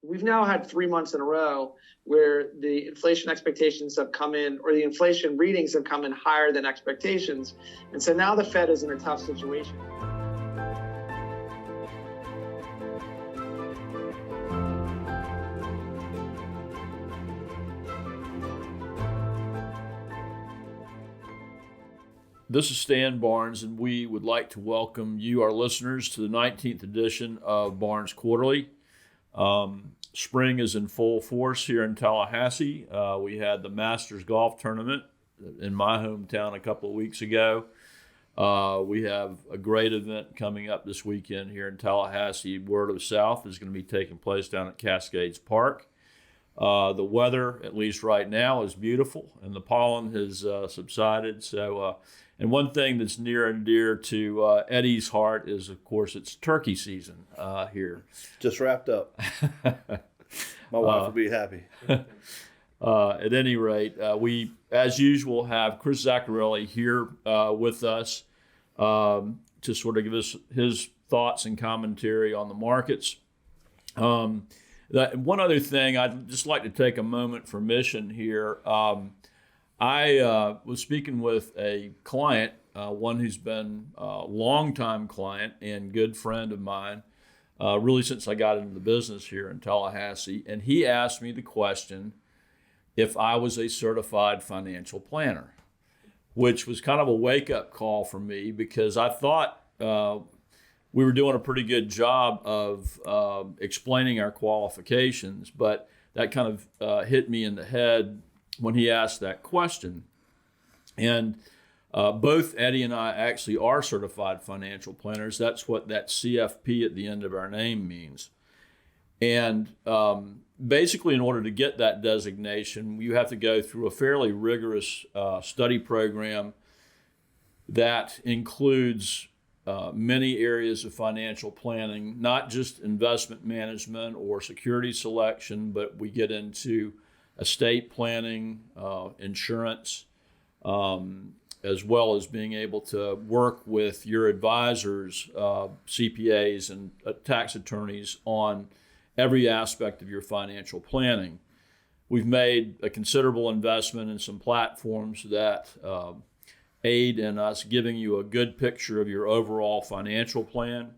we've now had 3 months in a row where the inflation expectations have come in, or the inflation readings have come in higher than expectations. And so now the Fed is in a tough situation. This is Stan Barnes, and we would like to welcome you, our listeners, to the 19th edition of Barnes Quarterly. Spring is in full force here in Tallahassee. We had the Masters Golf Tournament in my hometown a couple of weeks ago. We have a great event coming up this weekend here in Tallahassee. Word of the South is going to be taking place down at Cascades Park. The weather, at least right now, is beautiful, and the pollen has subsided. And one thing that's near and dear to Eddie's heart is, of course, it's turkey season here. Just wrapped up. My wife will be happy. At any rate, we, as usual, have Chris Zaccarelli here with us to sort of give us his thoughts and commentary on the markets. One other thing, I'd just like to take a moment for mission here. I was speaking with a client, one who's been a longtime client and good friend of mine, really since I got into the business here in Tallahassee. And he asked me the question if I was a certified financial planner, which was kind of a wake-up call for me because I thought we were doing a pretty good job of explaining our qualifications, but that kind of hit me in the head when he asked that question. And both Eddie and I actually are certified financial planners. That's what that CFP at the end of our name means. And basically, in order to get that designation, you have to go through a fairly rigorous study program that includes many areas of financial planning, not just investment management or security selection, but we get into estate planning, insurance, as well as being able to work with your advisors, CPAs and tax attorneys on every aspect of your financial planning. We've made a considerable investment in some platforms that aid in us giving you a good picture of your overall financial plan.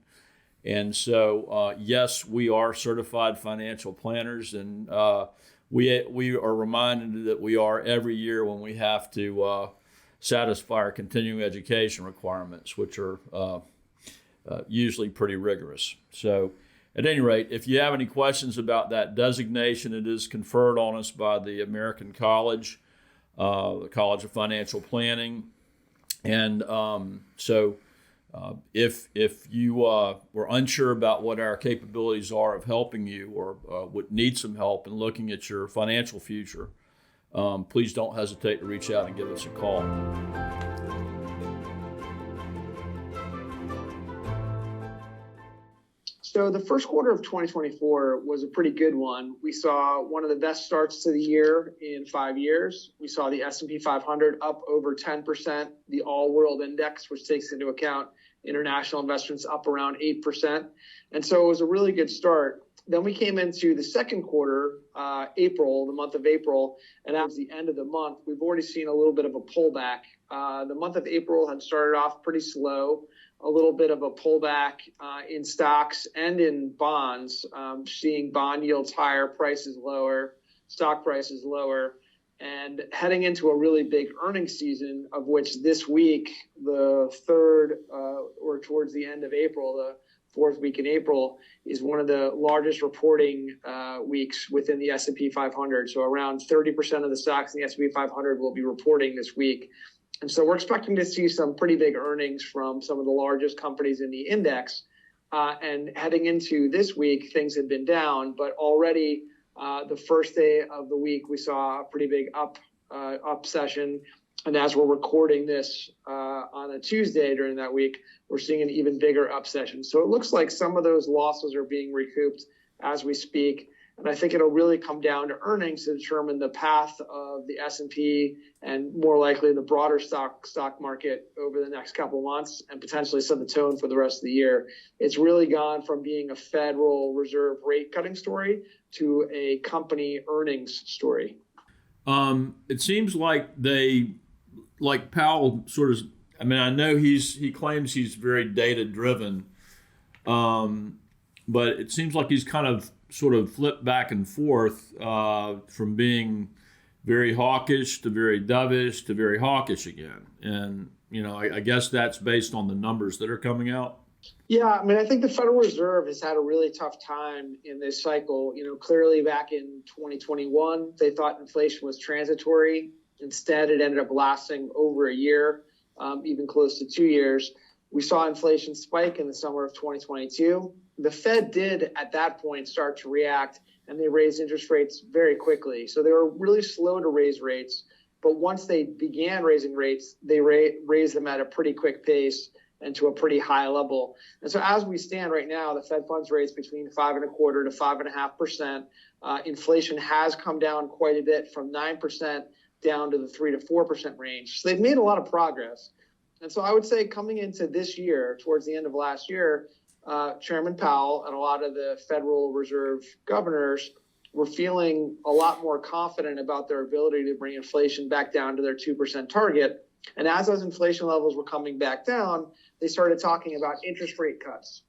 And so, yes, we are certified financial planners, and we are reminded that we are every year when we have to satisfy our continuing education requirements, which are usually pretty rigorous. So at any rate, if you have any questions about that designation, it is conferred on us by the American College, the College of Financial Planning. And if you were unsure about what our capabilities are of helping you or would need some help in looking at your financial future, please don't hesitate to reach out and give us a call. So the first quarter of 2024 was a pretty good one. We saw one of the best starts to the year in 5 years. We saw the S&P 500 up over 10%, the all-world index, which takes into account international investments, up around 8%. And so it was a really good start. Then we came into the second quarter, April, the month of April, and that was the end of the month. We've already seen a little bit of a pullback. The month of April had started off pretty slow, a little bit of a pullback in stocks and in bonds, seeing bond yields higher, prices lower, stock prices lower, and heading into a really big earnings season, of which this week, the third or towards the end of April, the fourth week in April, is one of the largest reporting weeks within the S&P 500. So around 30% of the stocks in the S&P 500 will be reporting this week. And so we're expecting to see some pretty big earnings from some of the largest companies in the index. And heading into this week, things had been down, but already the first day of the week, we saw a pretty big up session. And as we're recording this on a Tuesday during that week, we're seeing an even bigger up session. So it looks like some of those losses are being recouped as we speak. And I think it'll really come down to earnings to determine the path of the S&P and more likely the broader stock market over the next couple of months and potentially set the tone for the rest of the year. It's really gone from being a Federal Reserve rate cutting story to a company earnings story. It seems like Powell sort of, I mean, I know he claims he's very data driven, but it seems like he's kind of sort of flipped back and forth from being very hawkish to very dovish to very hawkish again. And, I guess that's based on the numbers that are coming out. Yeah, I mean, I think the Federal Reserve has had a really tough time in this cycle. Clearly back in 2021, they thought inflation was transitory. Instead, it ended up lasting over a year, even close to 2 years. We saw inflation spike in the summer of 2022. The Fed did at that point start to react, and they raised interest rates very quickly. So they were really slow to raise rates. But once they began raising rates, they raised them at a pretty quick pace and to a pretty high level. And so as we stand right now, the Fed funds rate's between 5.25% to 5.5%. Inflation has come down quite a bit from 9% down to the 3 to 4% range. So they've made a lot of progress. And so I would say coming into this year, towards the end of last year, Chairman Powell and a lot of the Federal Reserve governors were feeling a lot more confident about their ability to bring inflation back down to their 2% target. And as those inflation levels were coming back down, they started talking about interest rate cuts.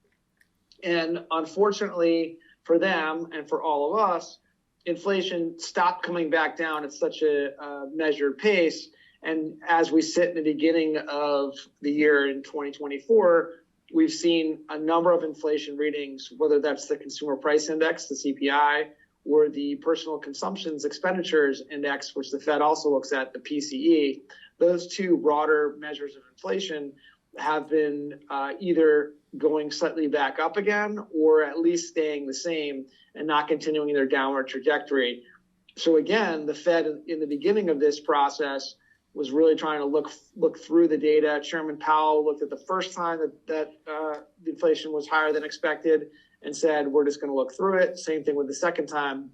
And unfortunately for them and for all of us, inflation stopped coming back down at such a measured pace. And as we sit in the beginning of the year in 2024, we've seen a number of inflation readings, whether that's the Consumer Price Index, the CPI, or the Personal Consumptions Expenditures Index, which the Fed also looks at, the PCE. Those two broader measures of inflation have been either going slightly back up again or at least staying the same and not continuing their downward trajectory. So again, the Fed in the beginning of this process was really trying to look through the data. Chairman Powell looked at the first time that the inflation was higher than expected and said, we're just going to look through it. Same thing with the second time.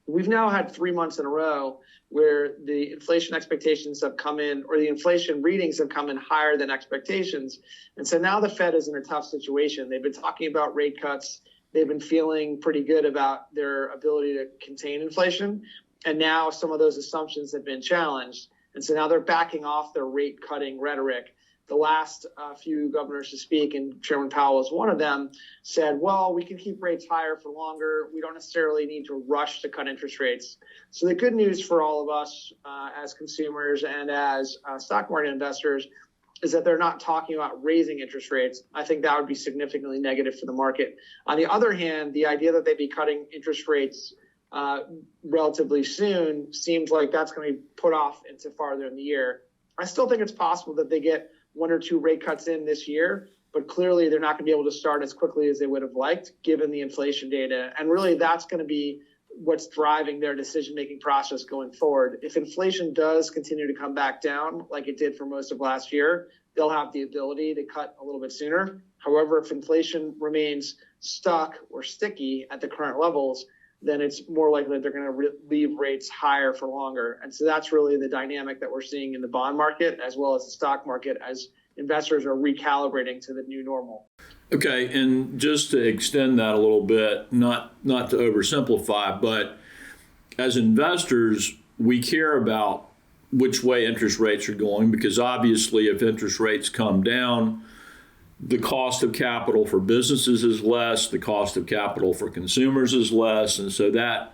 We've now had 3 months in a row where the inflation expectations have come in, or the inflation readings have come in higher than expectations. And so now the Fed is in a tough situation. They've been talking about rate cuts. They've been feeling pretty good about their ability to contain inflation. And now some of those assumptions have been challenged. And so now they're backing off their rate cutting rhetoric. The last few governors to speak, and Chairman Powell was one of them, said, well, we can keep rates higher for longer. We don't necessarily need to rush to cut interest rates. So the good news for all of us as consumers and as stock market investors is that they're not talking about raising interest rates. I think that would be significantly negative for the market. On the other hand, the idea that they'd be cutting interest rates relatively soon seems like that's going to be put off into farther in the year. I still think it's possible that they get 1 or 2 rate cuts in this year, but clearly they're not going to be able to start as quickly as they would have liked, given the inflation data. And really, that's going to be what's driving their decision-making process going forward. If inflation does continue to come back down, like it did for most of last year, they'll have the ability to cut a little bit sooner. However, if inflation remains stuck or sticky at the current levels, then it's more likely that they're going to leave rates higher for longer. And so that's really the dynamic that we're seeing in the bond market as well as the stock market as investors are recalibrating to the new normal. Okay, and just to extend that a little bit, not to oversimplify, but as investors, we care about which way interest rates are going because obviously if interest rates come down, the cost of capital for businesses is less, the cost of capital for consumers is less, and so that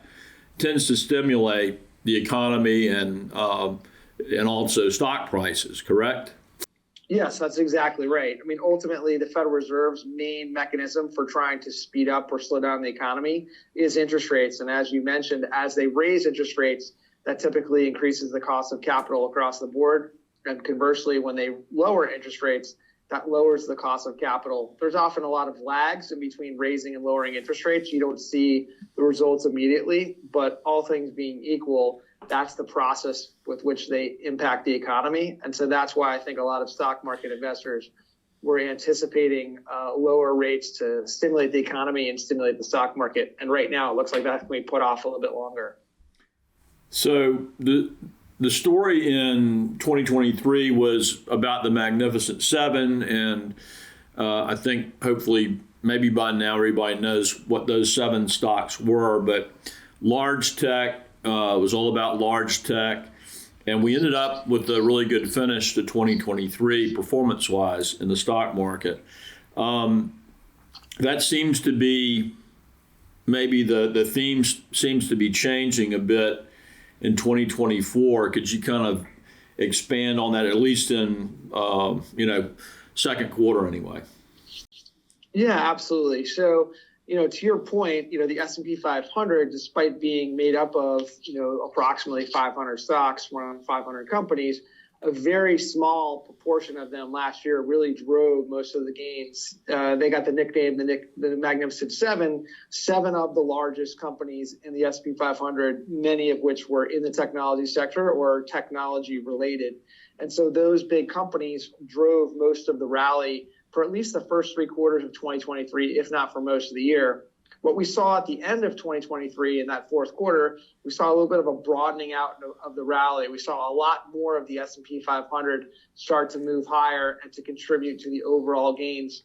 tends to stimulate the economy and also stock prices, correct? Yes, that's exactly right. I mean, ultimately, the Federal Reserve's main mechanism for trying to speed up or slow down the economy is interest rates. And as you mentioned, as they raise interest rates, that typically increases the cost of capital across the board. And conversely, when they lower interest rates, that lowers the cost of capital. There's often a lot of lags in between raising and lowering interest rates. You don't see the results immediately, but all things being equal, that's the process with which they impact the economy. And so that's why I think a lot of stock market investors were anticipating lower rates to stimulate the economy and stimulate the stock market. And right now, it looks like that's going to be put off a little bit longer. So the story in 2023 was about the Magnificent Seven, and I think hopefully maybe by now everybody knows what those seven stocks were, but large tech was all about large tech. And we ended up with a really good finish to 2023 performance-wise in the stock market. That seems to be maybe the theme seems to be changing a bit in 2024. Could you kind of expand on that, at least in second quarter anyway? Yeah, absolutely. So, to your point, the S&P 500, despite being made up of, approximately 500 stocks, around 500 companies, a very small proportion of them last year really drove most of the gains. They got the nickname, the Magnificent Seven, seven of the largest companies in the S&P 500, many of which were in the technology sector or technology related. And so those big companies drove most of the rally for at least the first 3 quarters of 2023, if not for most of the year. What we saw at the end of 2023 in that fourth quarter, we saw a little bit of a broadening out of the rally. We saw a lot more of the S&P 500 start to move higher and to contribute to the overall gains.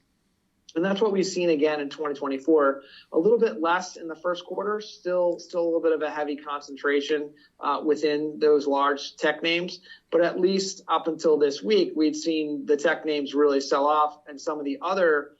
And that's what we've seen again in 2024. A little bit less in the first quarter, still a little bit of a heavy concentration within those large tech names. But at least up until this week, we'd seen the tech names really sell off, and some of the other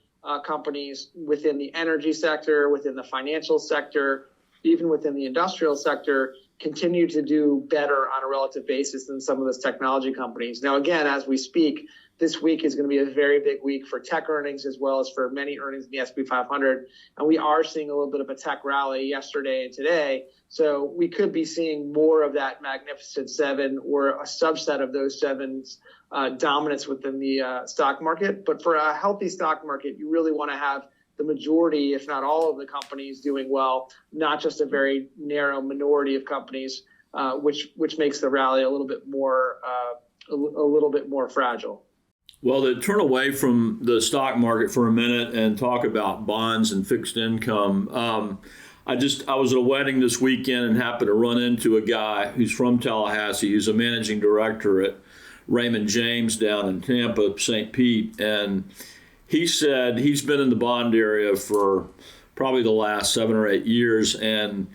companies within the energy sector, within the financial sector, even within the industrial sector, continue to do better on a relative basis than some of those technology companies. Now, again, as we speak, this week is going to be a very big week for tech earnings as well as for many earnings in the S&P 500. And we are seeing a little bit of a tech rally yesterday and today. So we could be seeing more of that Magnificent Seven or a subset of those sevens dominance within the stock market. But for a healthy stock market, you really want to have the majority, if not all of the companies doing well, not just a very narrow minority of companies, which makes the rally a little bit more fragile. Well, to turn away from the stock market for a minute and talk about bonds and fixed income, I was at a wedding this weekend and happened to run into a guy who's from Tallahassee, who's a managing director at Raymond James down in Tampa, St. Pete, and he said he's been in the bond area for probably the last 7 or 8 years, and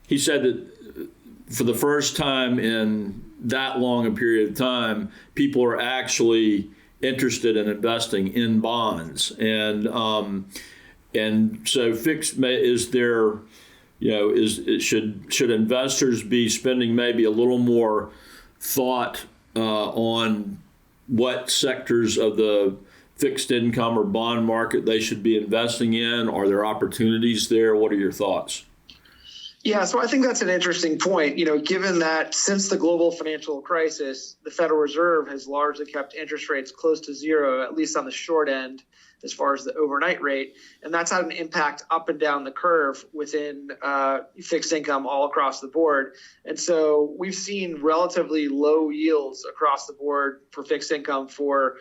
he said that for the first time in that long a period of time, people are actually interested in investing in bonds, and so should investors be spending maybe a little more thought on what sectors of the fixed income or bond market they should be investing in? Are there opportunities there? What are your thoughts? Yeah, so I think that's an interesting point. Given that since the global financial crisis, the Federal Reserve has largely kept interest rates close to zero, at least on the short end, as far as the overnight rate. And that's had an impact up and down the curve within fixed income all across the board. And so we've seen relatively low yields across the board for fixed income for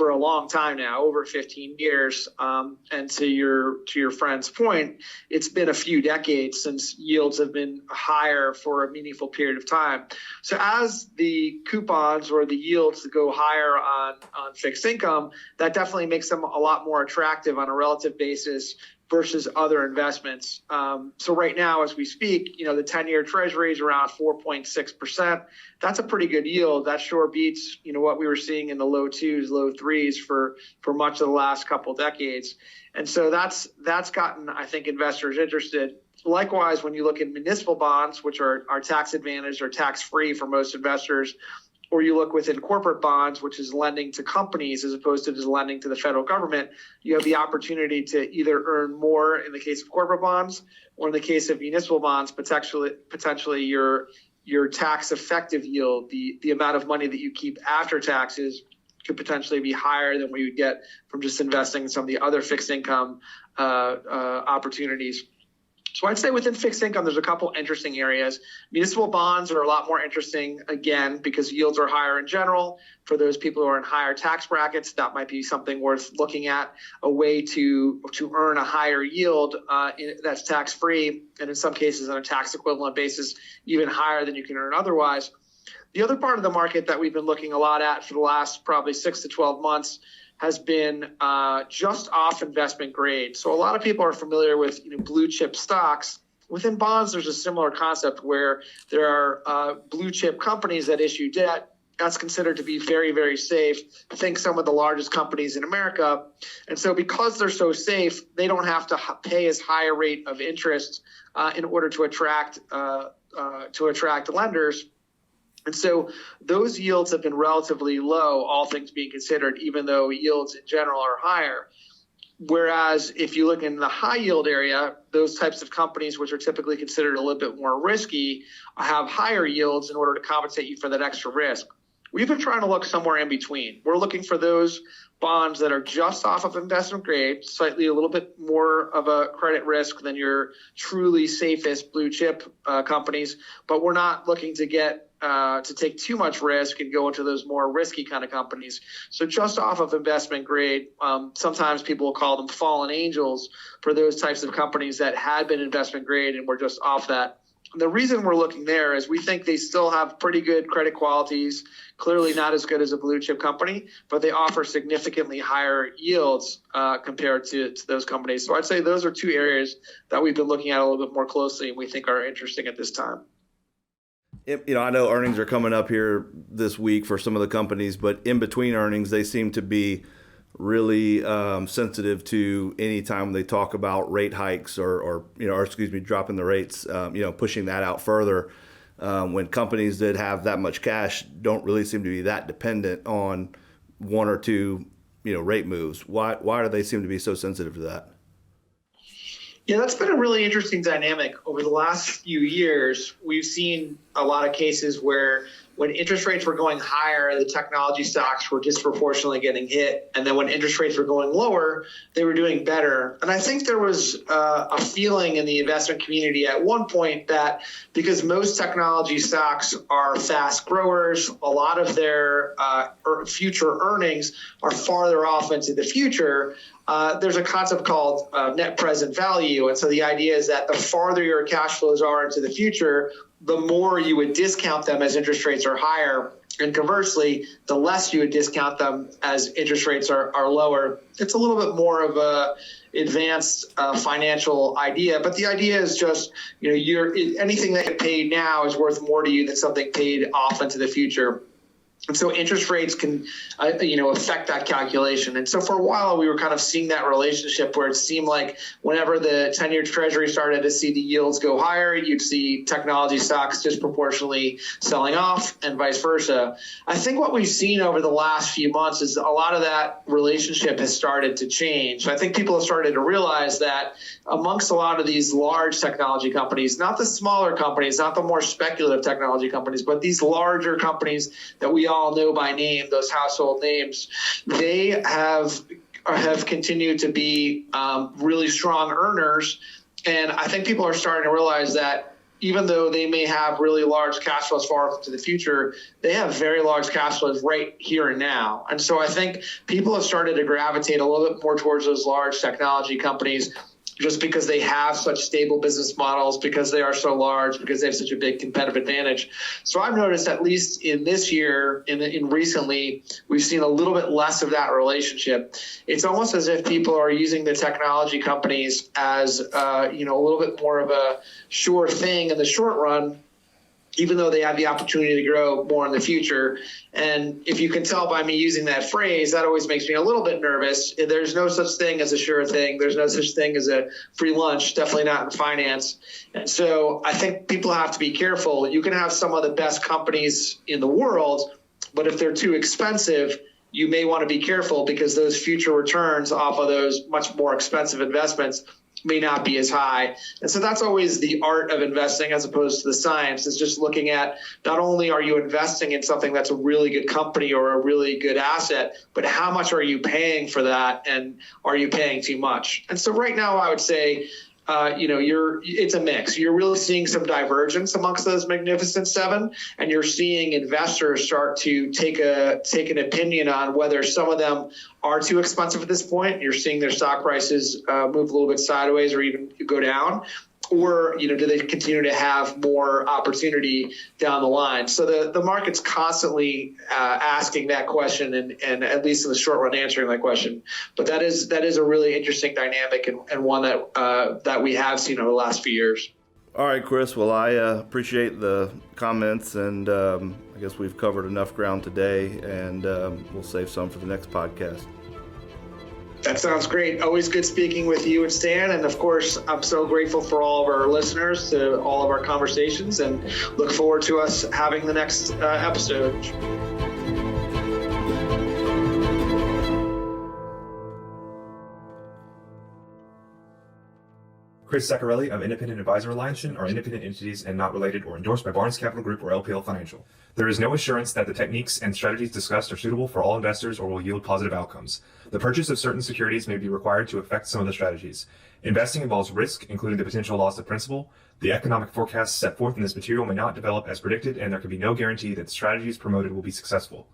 a long time now, over 15 years. And to your friend's point, it's been a few decades since yields have been higher for a meaningful period of time. So as the coupons or the yields go higher on fixed income, that definitely makes them a lot more attractive on a relative basis versus other investments. So right now, as we speak, the 10-year Treasury is around 4.6%. That's a pretty good yield. That sure beats, what we were seeing in the low 2s, low 3s for much of the last couple decades. And so that's gotten, I think, investors interested. Likewise, when you look at municipal bonds, which are tax advantaged or tax free for most investors, or you look within corporate bonds, which is lending to companies as opposed to just lending to the federal government, you have the opportunity to either earn more in the case of corporate bonds, or in the case of municipal bonds, potentially your tax effective yield, the amount of money that you keep after taxes, could potentially be higher than what you would get from just investing in some of the other fixed income opportunities. So I'd say within fixed income, there's a couple interesting areas. Municipal bonds are a lot more interesting, again, because yields are higher in general. For those people who are in higher tax brackets, that might be something worth looking at, a way to earn a higher yield that's tax-free, and in some cases on a tax equivalent basis, even higher than you can earn otherwise. The other part of the market that we've been looking a lot at for the last probably 6 to 12 months has been just off investment grade. So a lot of people are familiar with blue chip stocks. Within bonds, there's a similar concept where there are blue chip companies that issue debt. That's considered to be very, very safe. Think some of the largest companies in America. And so because they're so safe, they don't have to pay as high a rate of interest in order to attract lenders. And so those yields have been relatively low, all things being considered, even though yields in general are higher. Whereas if you look in the high yield area, those types of companies, which are typically considered a little bit more risky, have higher yields in order to compensate you for that extra risk. We've been trying to look somewhere in between. We're looking for those bonds that are just off of investment grade, slightly a little bit more of a credit risk than your truly safest blue chip companies, but we're not looking to get to take too much risk and go into those more risky kind of companies. So just off of investment grade, sometimes people will call them fallen angels for those types of companies that had been investment grade and were just off that. And the reason we're looking there is we think they still have pretty good credit qualities, clearly not as good as a blue chip company, but they offer significantly higher yields compared to those companies. So I'd say those are two areas that we've been looking at a little bit more closely and we think are interesting at this time. I know earnings are coming up here this week for some of the companies, but in between earnings, they seem to be really sensitive to any time they talk about rate hikes or dropping the rates, pushing that out further. When companies that have that much cash don't really seem to be that dependent on one or two, rate moves. Why do they seem to be so sensitive to that? Yeah, that's been a really interesting dynamic. Over the last few years, we've seen a lot of cases where when interest rates were going higher, the technology stocks were disproportionately getting hit. And then when interest rates were going lower, they were doing better. And I think there was a feeling in the investment community at one point that because most technology stocks are fast growers, a lot of their future earnings are farther off into the future. There's a concept called net present value. And so the idea is that the farther your cash flows are into the future, the more you would discount them as interest rates are higher. And conversely, the less you would discount them as interest rates are lower. It's a little bit more of a advanced financial idea, but the idea is just, anything that you paid now is worth more to you than something paid off into the future. And so interest rates can, affect that calculation. And so for a while, we were kind of seeing that relationship where it seemed like whenever the 10-year Treasury started to see the yields go higher, you'd see technology stocks disproportionately selling off and vice versa. I think what we've seen over the last few months is a lot of that relationship has started to change. I think people have started to realize that amongst a lot of these large technology companies, not the smaller companies, not the more speculative technology companies, but these larger companies that we all know by name, those household names, they have continued to be really strong earners. And I think people are starting to realize that even though they may have really large cash flows far into the future, they have very large cash flows right here and now. And so I think people have started to gravitate a little bit more towards those large technology companies just because they have such stable business models, because they are so large, because they have such a big competitive advantage. So I've noticed, at least in this year, in recently, we've seen a little bit less of that relationship. It's almost as if people are using the technology companies as a little bit more of a sure thing in the short run, even though they have the opportunity to grow more in the future. And if you can tell by me using that phrase, that always makes me a little bit nervous. There's no such thing as a sure thing. There's no such thing as a free lunch, definitely not in finance. And so I think people have to be careful. You can have some of the best companies in the world, but if they're too expensive, you may want to be careful because those future returns off of those much more expensive investments may not be as high. And so that's always the art of investing as opposed to the science. Is just looking at not only are you investing in something that's a really good company or a really good asset, but how much are you paying for that, and are you paying too much? And so right now I would say it's a mix. You're really seeing some divergence amongst those Magnificent Seven, and you're seeing investors start to take an opinion on whether some of them are too expensive at this point. You're seeing their stock prices move a little bit sideways or even go down. Or, do they continue to have more opportunity down the line? So the market's constantly asking that question and at least in the short run answering that question. But that is a really interesting dynamic and one that we have seen over the last few years. All right, Chris. Well, I appreciate the comments, and I guess we've covered enough ground today, and we'll save some for the next podcast. That sounds great. Always good speaking with you and Stan. And of course, I'm so grateful for all of our listeners to all of our conversations and look forward to us having the next episode. Chris Zaccarelli of Independent Advisor Alliance are independent entities and not related or endorsed by Barnes Capital Group or LPL Financial. There is no assurance that the techniques and strategies discussed are suitable for all investors or will yield positive outcomes. The purchase of certain securities may be required to affect some of the strategies. Investing involves risk, including the potential loss of principal. The economic forecasts set forth in this material may not develop as predicted, and there can be no guarantee that the strategies promoted will be successful.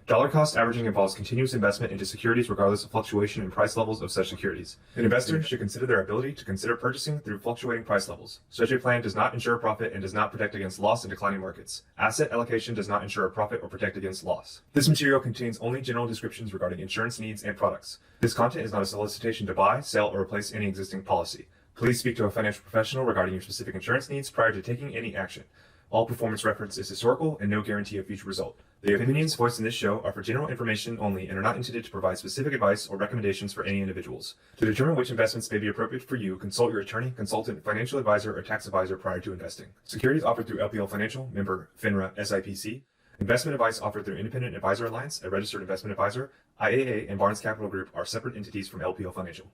Dollar cost averaging involves continuous investment into securities regardless of fluctuation in price levels of such securities. An investor should consider their ability to consider purchasing through fluctuating price levels. Such a plan does not ensure profit and does not protect against loss in declining markets. Asset allocation does not ensure a profit or protect against loss. This material contains only general descriptions regarding insurance needs and products. This content is not a solicitation to buy, sell, or replace any existing policy. Please speak to a financial professional regarding your specific insurance needs prior to taking any action. All performance reference is historical and no guarantee of future result. The opinions voiced in this show are for general information only and are not intended to provide specific advice or recommendations for any individuals. To determine which investments may be appropriate for you, consult your attorney, consultant, financial advisor, or tax advisor prior to investing. Securities offered through LPL Financial, member FINRA SIPC. Investment advice offered through Independent Advisor Alliance, a registered investment advisor. IAA and Barnes Capital Group are separate entities from LPL Financial.